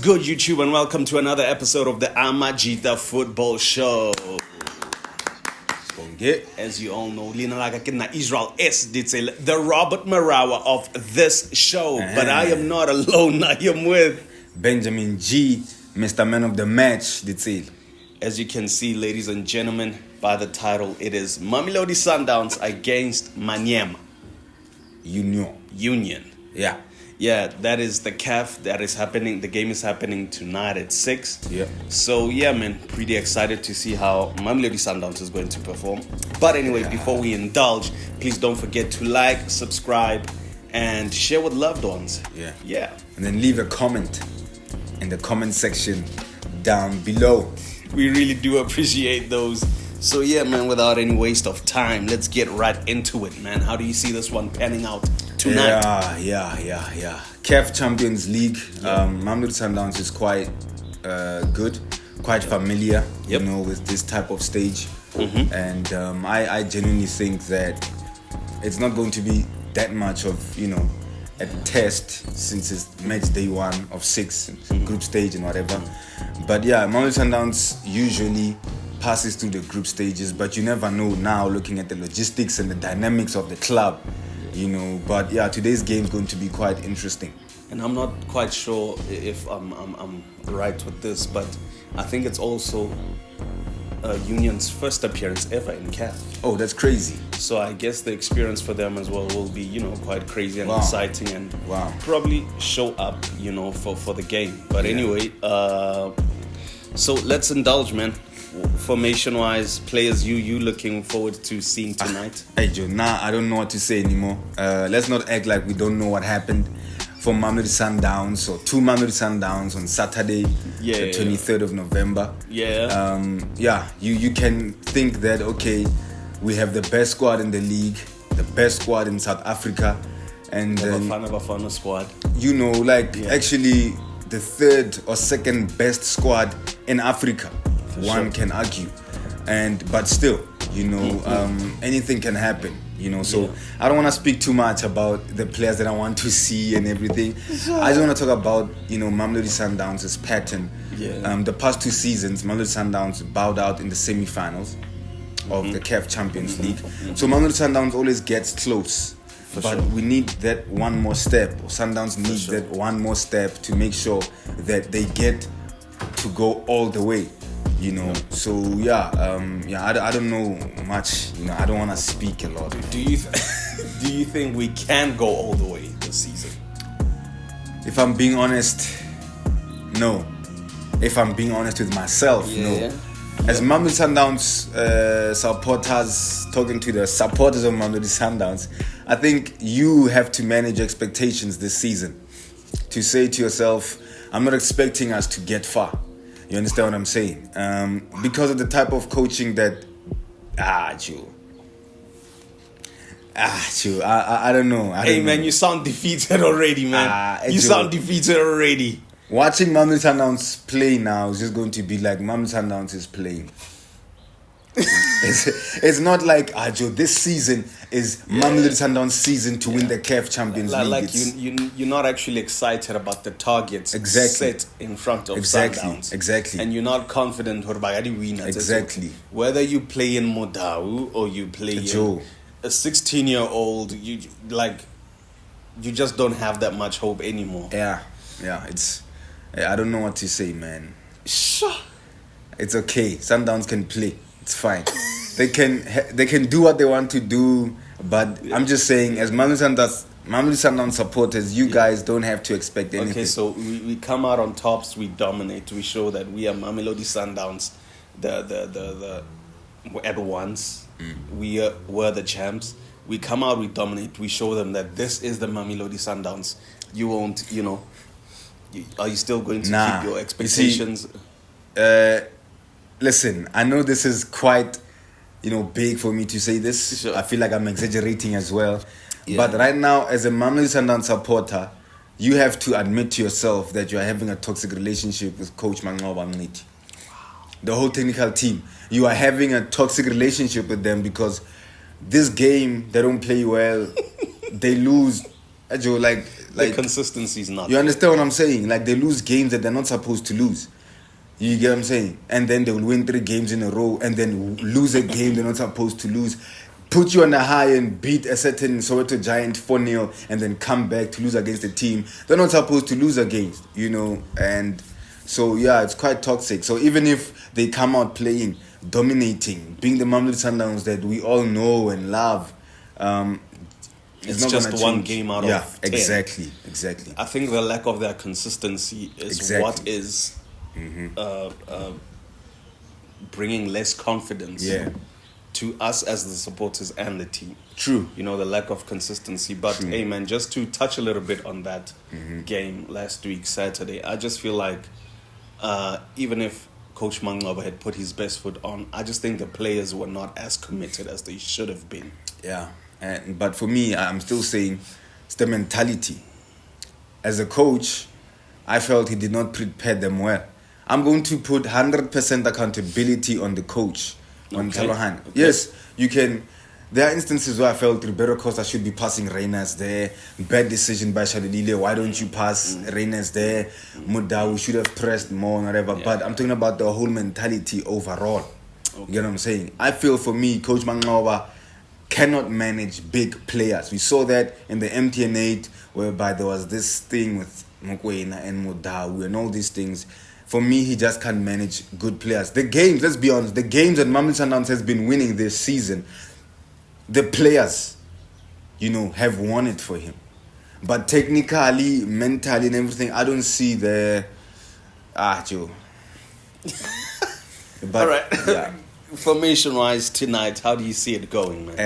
good, YouTube, and welcome to another episode of the Amajita Football Show. As you all know, Israel is the Robert Marawa of this show. But I am not alone. I am with Benjamin G, Mr. Man of the Match. As you can see, ladies and gentlemen, by the title, it is Mamelodi Sundowns against Maniema. Union. Yeah, that is the CAF that is happening. The game is happening tonight at 6. Yeah. So, yeah, man, pretty excited to see how Mamelodi Sundowns is going to perform. But anyway, before we indulge, please don't forget to like, subscribe, and share with loved ones. Yeah. And then leave a comment in the comment section down below. We really do appreciate those. So, yeah, man, without any waste of time, let's get right into it, man. How do you see this one panning out tonight? Yeah. CAF Champions League. Mamelodi Sundowns is quite good, quite familiar, with this type of stage. Mm-hmm. And I genuinely think that it's not going to be that much of, a test since it's match day 1 of 6, group stage and whatever. But yeah, Mamelodi Sundowns usually passes through the group stages, but you never know now looking at the logistics and the dynamics of the club. But yeah, today's game is going to be quite interesting. And I'm not quite sure if I'm right with this, but I think it's also Union's first appearance ever in CAF. Oh, that's crazy. So I guess the experience for them as well will be, quite crazy and exciting, and probably show up, for the game. But anyway, so let's indulge, man. Formation-wise, players you looking forward to seeing tonight? Hey Joe, I don't know what to say anymore. Let's not act like we don't know what happened for Mamelodi Sundowns or two Mamelodi Sundowns on Saturday, the 23rd of November. You can think that, okay, we have the best squad in the league, the best squad in South Africa, and Bafana squad. Actually the third or second best squad in Africa. One can argue, but still, anything can happen. So I don't want to speak too much about the players that I want to see and everything. I just want to talk about Mamelodi Sundowns' pattern. The past 2 seasons, Mamelodi Sundowns bowed out in the semi-finals of the CAF Champions League. So Mamelodi Sundowns always gets close. We need that one more step. Sundowns need that one more step to make sure that they get to go all the way. I don't know much. I don't want to speak a lot. Do you think we can go all the way this season? If I'm being honest, no. If I'm being honest with myself, no. As Mamelodi Sundowns supporters, talking to the supporters of Mamelodi Sundowns, I think you have to manage expectations this season. To say to yourself, I'm not expecting us to get far. You understand what I'm saying? Because of the type of coaching that I don't know. Man, you sound defeated already, man. You sound defeated already. Watching Mamelodi Sundowns play now is just going to be like Mamelodi Sundowns is playing. It's not like this season is Mamelodi Sundowns' season to win the CAF Champions League. You're not actually excited about the targets set in front of Sundowns. Exactly. And you're not confident win. Exactly. Whether you play in Modau or you play in a 16-year-old, you just don't have that much hope anymore. Yeah. I don't know what to say, man. Sure. It's okay. Sundowns can play. It's fine. They can do what they want to do, but I'm just saying, as Mamelodi Sundowns supporters, you guys don't have to expect anything. Okay, so we come out on tops, we dominate, we show that we are Mamelodi Sundowns. The at once we were the champs. We come out, we dominate, we show them that this is the Mamelodi Sundowns. You won't, are you still going to keep your expectations? Listen, I know this is quite, big for me to say this. Sure. I feel like I'm exaggerating as well. Yeah. But right now, as a Mamelodi Sundowns supporter, you have to admit to yourself that you are having a toxic relationship with Coach Mamelodi. The whole technical team. You are having a toxic relationship with them because this game, they don't play well. They lose. the consistency is not. You understand what I'm saying? Like they lose games that they're not supposed to lose. You get what I'm saying? And then they will win 3 games in a row and then lose a game they're not supposed to lose. Put you on a high and beat a certain Soweto Giant 4-0 and then come back to lose against a team they're not supposed to lose against, you know. And so, yeah, it's quite toxic. So even if they come out playing, dominating, being the Mamelodi Sundowns that we all know and love, it's not just one game out of 10. Exactly. I think the lack of their consistency is what is bringing less confidence to us as the supporters and the team. True. You know, the lack of consistency. But, hey, man, just to touch a little bit on that game last week, Saturday, I just feel like even if Coach Mangoba had put his best foot on, I just think the players were not as committed as they should have been. Yeah. But for me, I'm still saying it's the mentality. As a coach, I felt he did not prepare them well. I'm going to put 100% accountability on the coach. Okay. Yes, you can. There are instances where I felt Ribeiro Costa should be passing Reyners there. Bad decision by Shadilile. Why don't you pass Reyners there? Mudau should have pressed more and whatever. Yeah. But I'm talking about the whole mentality overall. Okay. You know what I'm saying? I feel for me, Coach Mangoba cannot manage big players. We saw that in the MTN 8, whereby there was this thing with Mokwena and Mudau and all these things. For me, he just can't manage good players. The games, let's be honest, the games that Mamelodi Sundowns has been winning this season, the players, you know, have won it for him. But technically, mentally and everything, I don't see the... Joe. But, all right. Yeah. Formation-wise tonight, how do you see it going, man?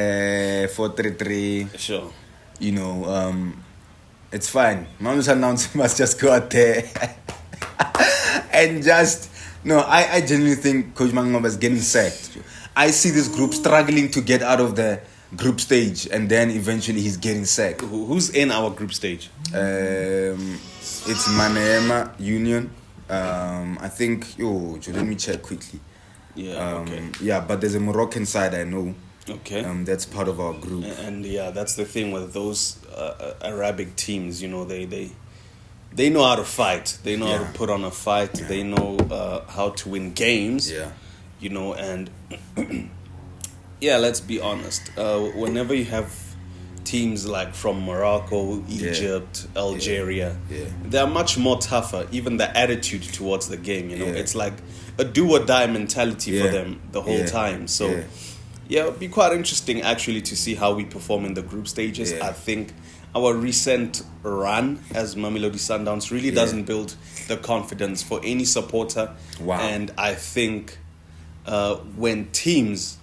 4-3-3. Sure. You know, it's fine. Mamelodi Sundowns must just go out there and just... No, I genuinely think Coach Mangoba is getting sacked. I see this group struggling to get out of the group stage, and then eventually he's getting sacked. Who's in our group stage? It's Maniema Union. I think... let me check quickly. Yeah, okay. Yeah, but there's a Moroccan side I know. Okay. That's part of our group. And yeah, that's the thing with those Arabic teams. You know, they know how to fight. They know how to put on a fight. Yeah. They know how to win games. Yeah. You know, and yeah, let's be honest. Whenever you have teams like from Morocco, Egypt, Algeria, they're much more tougher. Even the attitude towards the game, you know, it's like a do or die mentality for them the whole time. So it'll be quite interesting actually to see how we perform in the group stages. I think our recent run as Mamelodi Sundowns really doesn't build the confidence for any supporter. Wow. And I think when teams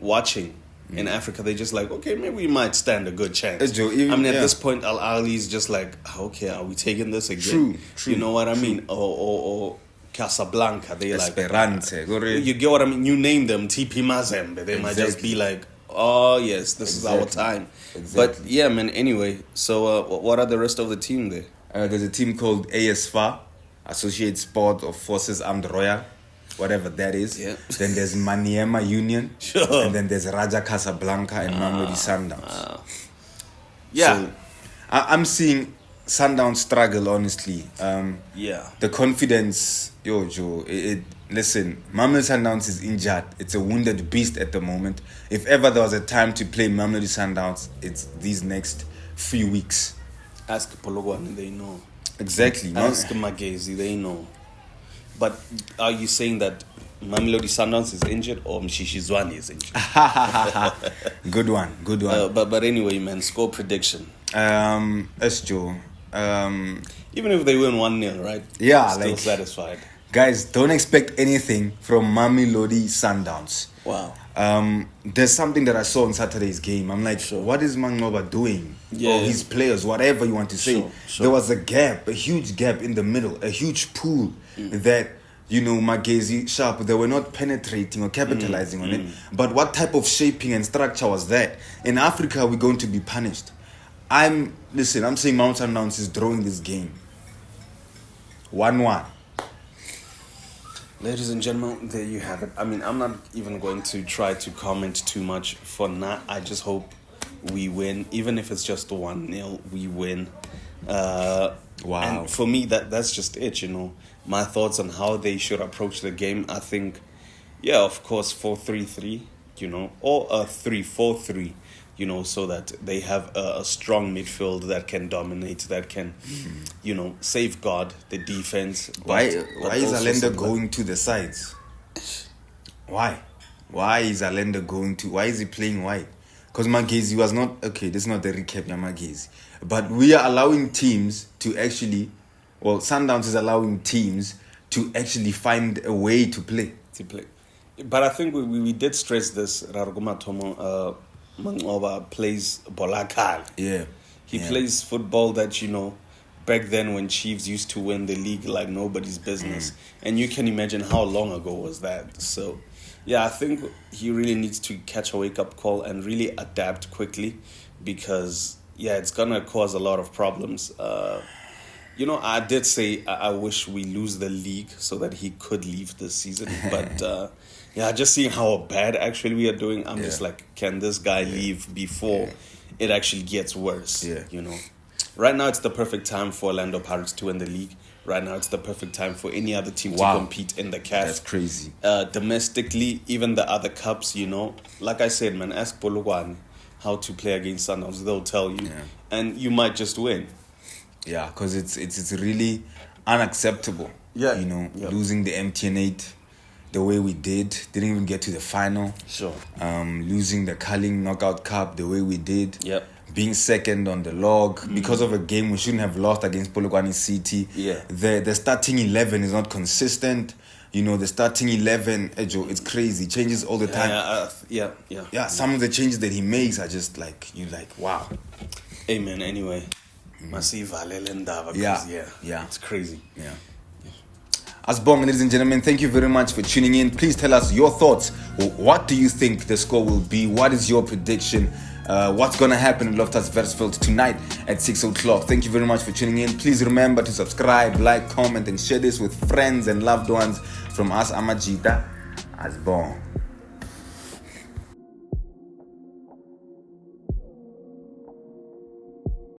watching in Africa, they're just like, okay, maybe we might stand a good chance. At this point, Al Ahly's just like, okay, are we taking this again? True. You know what I mean? Or Casablanca, they Esperance. You get what I mean? You name them, TP Mazembe. They might just be like, oh, yes, this is our time. But yeah, man, anyway, so what are the rest of the team there? There's a team called ASFA, Associate Sport of Forces Armed Royal, whatever that is. Yeah. Then there's Maniema Union. Sure. And then there's Raja Casablanca and Mamelodi Sundowns. Yeah. So, I'm seeing Sundowns struggle, honestly. The confidence, Joe, listen, Mamelodi Sundowns is injured. It's a wounded beast at the moment. If ever there was a time to play Mamelodi Sundowns, it's these next few weeks. Ask Pologwane, they know. Exactly. Ask Magezi, they know. But are you saying that Mamelodi Sundowns is injured or Mshishizwani is injured? Good one. But anyway, man, score prediction. Joe. Even if they win 1-0, right? Yeah, still satisfied. Guys, don't expect anything from Mamelodi Sundowns. Wow. There's something that I saw in Saturday's game. I'm like, what is Mangoba doing? Yeah. Or his players, whatever you want to say. Sure. There was a huge gap in the middle, a huge pool that, Magezi, Sharp, they were not penetrating or capitalizing on it. But what type of shaping and structure was that? In Africa, we're going to be punished. I'm saying Mount Sundowns is drawing this game. 1-1. Ladies and gentlemen, there you have it. I mean, I'm not even going to try to comment too much for now. I just hope we win. Even if it's just 1-0, we win. Wow. And for me, that's just it, you know. My thoughts on how they should approach the game, I think, yeah, of course, 4-3-3, you know, or a 3-4-3, you know, so that they have a strong midfield that can dominate, that can, you know, safeguard the defense. Why but is also Allende going to the sides? Why is Allende going to? Why is he playing wide? Because Magezi was not okay. This is not the recap, yeah, Magezi. But we are allowing teams to actually, well, Sundowns is allowing teams to actually find a way to play. But I think we did stress this. Raruguma Tomo Mangoba plays Bolakal. Yeah. He plays football that, you know, back then when Chiefs used to win the league like nobody's business. And you can imagine how long ago was that. So, yeah, I think he really needs to catch a wake-up call and really adapt quickly because, yeah, it's going to cause a lot of problems. You know, I did say I wish we lose the league so that he could leave this season. But, yeah, just seeing how bad actually we are doing, I'm just like, can this guy leave before it actually gets worse? Yeah. You know, right now it's the perfect time for Orlando Pirates to win the league. Right now it's the perfect time for any other team to compete in the CAF. That's crazy. Domestically, even the other cups, you know, like I said, man, ask Polokwane how to play against Sundowns. They'll tell you. Yeah. And you might just win. Yeah, because it's really unacceptable. Yeah. You know, losing the MTN8 the way we didn't even get to the final. Sure. Losing the Carling Knockout Cup the way we did. Yep. Being second on the log because of a game we shouldn't have lost against Polokwane City. Yeah. The starting 11 is not consistent. You know, the starting 11, Ejo, it's crazy. Changes all the time. Yeah. Some of the changes that he makes are just like, you're like, wow. Amen. Anyway. Masiva Lelendava. Yeah. It's crazy. Yeah. Asbong, ladies and gentlemen, thank you very much for tuning in. Please tell us your thoughts. What do you think the score will be? What is your prediction? What's going to happen in Loftus Versfeld tonight at 6 o'clock? Thank you very much for tuning in. Please remember to subscribe, like, comment, and share this with friends and loved ones. From us, Amajita, Asbong.